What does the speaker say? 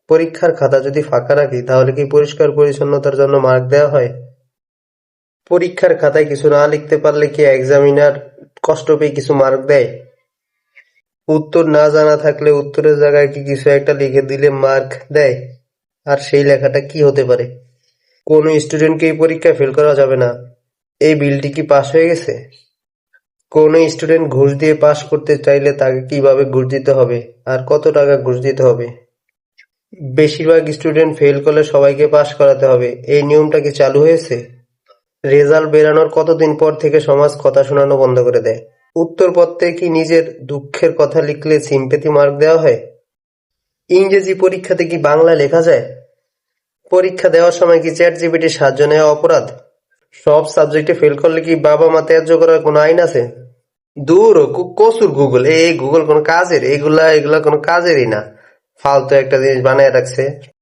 পরীক্ষার খাতা যদি ফাঁকা রাখি তাহলে কি পরিষ্কার পরিচ্ছন্নতার জন্য মার্ক দেওয়া হয়? পরীক্ষার খাতায় কিছু না লিখতে পারলে কি এক্সামিনার কষ্ট পেয়ে কিছু মার্ক দেয়? উত্তর না জানা থাকলে উত্তরের জায়গায় কি কিছু একটা লিখে দিলে মার্ক দেয়? আর সেই লেখাটা কি হতে পারে? কোনো স্টুডেন্টকে এই পরীক্ষায় ফেল করা যাবে না। এই বিলটি কি পাস হয়ে গেছে? কোনো স্টুডেন্ট ঘুষ দিয়ে পাস করতে চাইলে তাকে কিভাবে ঘুষ দিতে হবে আর কত টাকা ঘুষ দিতে হবে? বেশিরভাগ স্টুডেন্ট ফেল করলে সবাইকে পাস করাতে হবে, এই নিয়মটা কি চালু হয়েছে? রেজাল্ট বেরানোর কতদিন পর থেকে সমাজ কথা শোনানো বন্ধ করে দেয়? উত্তরপত্রে কি নিজের দুঃখের কথা লিখলে সিম্প্যাথি মার্ক দেওয়া হয়? ইংরেজি পরীক্ষাতে কি বাংলা লেখা যায়? পরীক্ষা দেওয়ার সময় কি চ্যাটজিপিটির সাহায্য নেওয়া অপরাধ? সব সাবজেক্টে ফেল করলে কি বাবা-মা ত্যায্য করার কোনো আইন আছে? দূর ও কসুর গুগল, এই গুগল কোনো কাজের? এগুলা এগুলা কোনো কাজেরই না, ফালতু একটা জিনিস বানায় রাখছে।